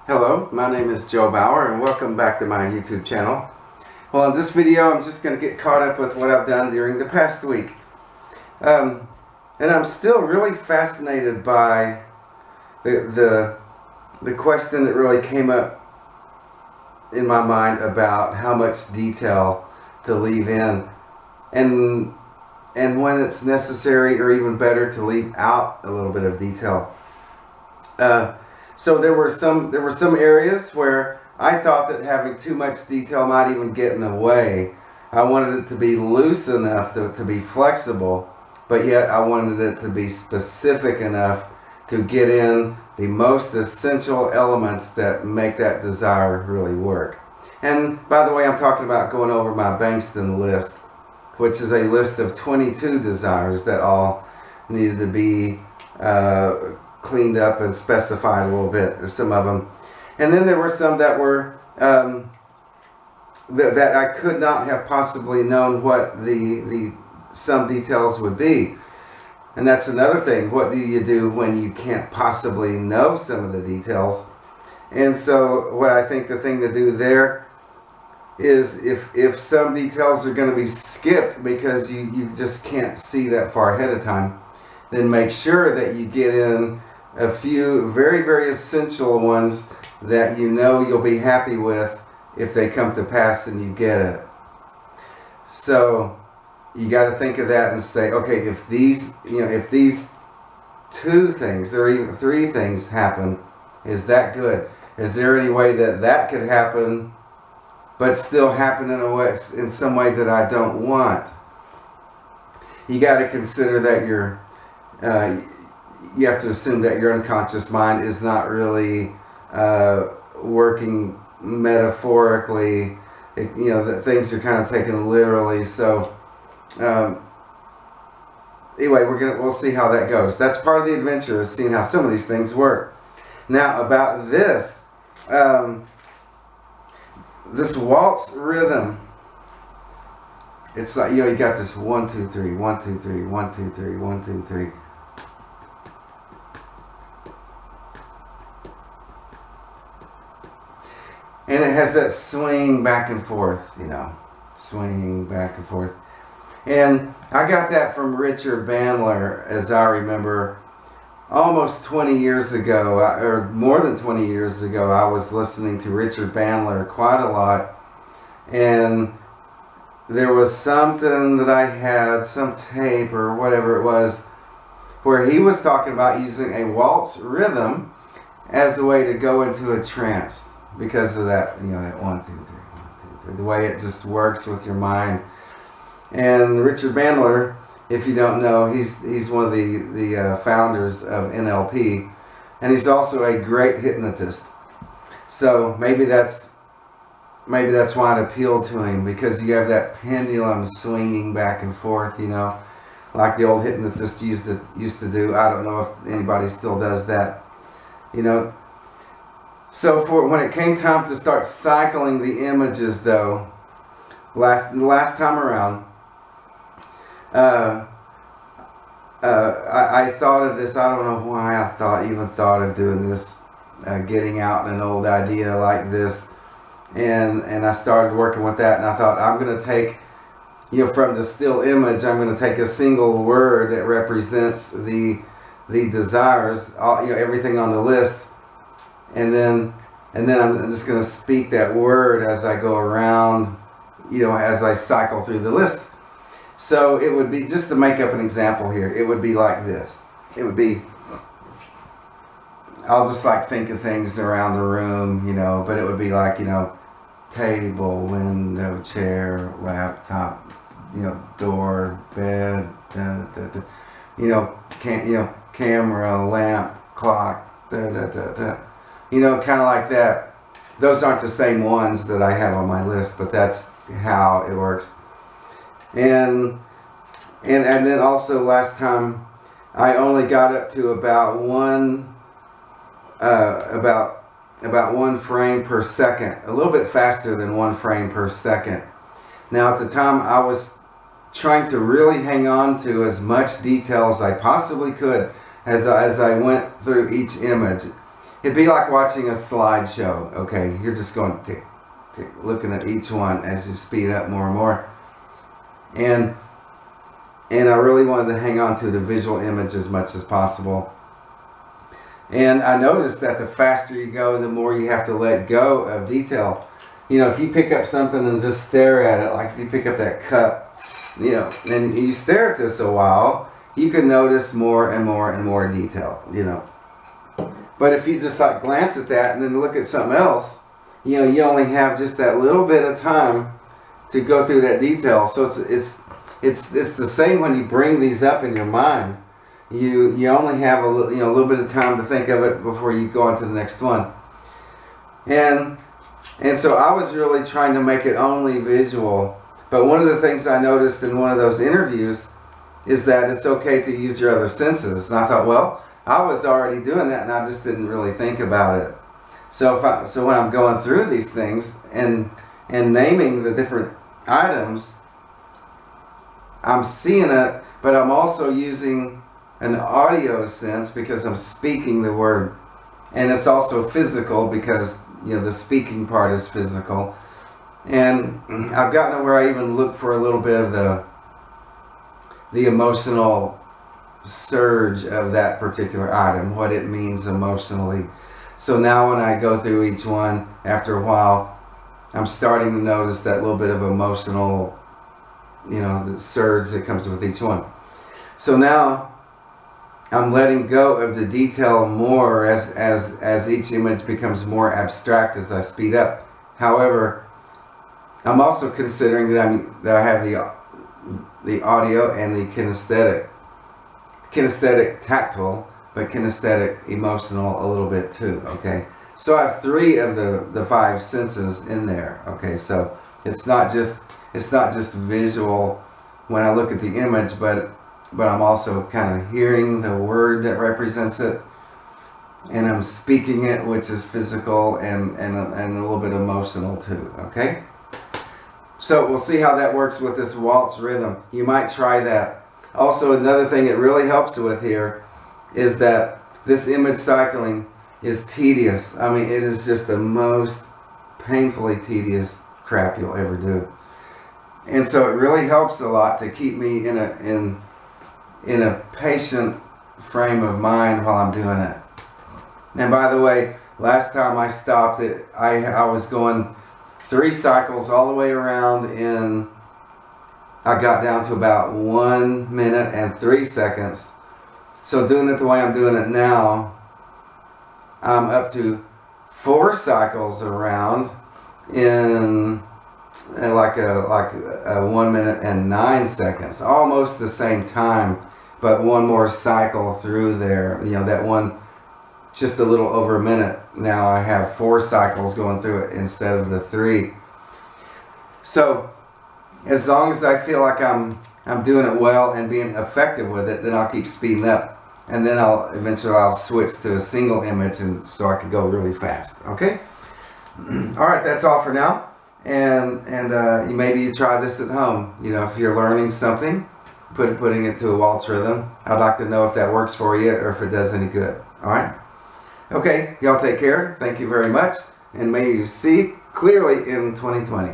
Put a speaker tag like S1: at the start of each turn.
S1: Hello, my name is Joe Bauer and welcome back to my YouTube channel. Well, in this video I'm just going to get caught up with what I've done during the past week. And I'm still really fascinated by the question that really came up in my mind about how much detail to leave in and when it's necessary, or even better, to leave out a little bit of detail. So there were some areas where I thought that having too much detail might even get in the way. I wanted it to be loose enough to be flexible, but yet I wanted it to be specific enough to get in the most essential elements that make that desire really work. And by the way, I'm talking about going over my Bankston List, which is a list of 22 desires that all needed to be cleaned up and specified a little bit, or some of them. And then there were some that were that I could not have possibly known what some details would be. And that's another thing. What do you do when you can't possibly know some of the details? And so what I think the thing to do there is, if some details are going to be skipped because you just can't see that far ahead of time, then make sure that you get in a few very, very essential ones that you know you'll be happy with if they come to pass and you get it. So you got to think of that and say, okay, if these two things or even three things happen, is that good? Is there any way that could happen but still happen in some way that I don't want? You got to consider that you have to assume that your unconscious mind is not really working metaphorically. That things are kind of taken literally. So anyway, we'll see how that goes. That's part of the adventure, is seeing how some of these things work. Now about this, this waltz rhythm. It's like, you got this 1 2 3 1 2 3 1 2 3 1 2 3. And it has that swing back and forth, swinging back and forth. And I got that from Richard Bandler, as I remember, almost 20 years ago, or more than 20 years ago. I was listening to Richard Bandler quite a lot. And there was something that I had, some tape or whatever it was, where he was talking about using a waltz rhythm as a way to go into a trance. Because of that, that 1 2 3 1 2 3, the way it just works with your mind. And Richard Bandler, if you don't know, he's one of the founders of NLP, and he's also a great hypnotist. So maybe that's why it appealed to him, because you have that pendulum swinging back and forth, like the old hypnotist used to do. I don't know if anybody still does that, So when it came time to start cycling the images, though, last time around, I thought of this. I don't know why I even thought of doing this, getting out an old idea like this, and I started working with that. And I thought, I'm going to take, from the still image, I'm going to take a single word that represents the desires, everything on the list. And then I'm just going to speak that word as I go around, as I cycle through the list. So it would be, just to make up an example here, it would be like this. It would be, I'll just think of things around the room, but it would be like, table, window, chair, laptop, door, bed, camera, lamp, clock, kind of like that. Those aren't the same ones that I have on my list, but that's how it works. And then also last time I only got up to about one frame per second, a little bit faster than 1 frame per second. Now at the time I was trying to really hang on to as much detail as I possibly could as I went through each image. it'd be like watching a slideshow. Okay, you're just going tick, tick, looking at each one as you speed up more and more. And I really wanted to hang on to the visual image as much as possible. And I noticed that the faster you go, the more you have to let go of detail. You know, if you pick up something and just stare at it, like if you pick up that cup, you know, and you stare at this a while, you can notice more and more and more detail, you know. But if you just like glance at that and then look at something else, you know, you only have just that little bit of time to go through that detail. So it's the same when you bring these up in your mind. You only have a little bit of time to think of it before you go on to the next one. And so I was really trying to make it only visual. But one of the things I noticed in one of those interviews is that it's okay to use your other senses. And I thought, well, I was already doing that and I just didn't really think about it. So when I'm going through these things and naming the different items, I'm seeing it, but I'm also using an audio sense because I'm speaking the word. And it's also physical because, you know, the speaking part is physical. And I've gotten to where I even look for a little bit of the emotional surge of that particular item, what it means emotionally. So now when I go through each one, after a while, I'm starting to notice that little bit of emotional, you know, the surge that comes with each one. So now I'm letting go of the detail more as each image becomes more abstract as I speed up. However, I'm also considering that I have the audio and the kinesthetic tactile, but kinesthetic emotional a little bit too. Okay, so I have 3 of the 5 senses in there. Okay, so it's not just visual when I look at the image, but I'm also kind of hearing the word that represents it, and I'm speaking it, which is physical and a little bit emotional too. Okay, so we'll see how that works with this waltz rhythm. You might try that. Also, another thing it really helps with here is that this image cycling is tedious. I mean, it is just the most painfully tedious crap you'll ever do. And so it really helps a lot to keep me in a patient frame of mind while I'm doing it. And by the way, last time I stopped it, I was going 3 cycles all the way around, and I got down to about 1 minute and 3 seconds. So doing it the way I'm doing it now, I'm up to 4 cycles around in like a 1 minute and 9 seconds, almost the same time, but one more cycle through there. You know, that one just a little over a minute. Now I have 4 cycles going through it instead of the 3. So as long as I feel like I'm doing it well and being effective with it, then I'll keep speeding up, and then eventually I'll switch to a single image, and so I can go really fast. Okay. All right, that's all for now. And maybe you try this at home. You know, if you're learning something, putting it to a waltz rhythm. I'd like to know if that works for you or if it does any good. All right. Okay, y'all take care. Thank you very much, and may you see clearly in 2020.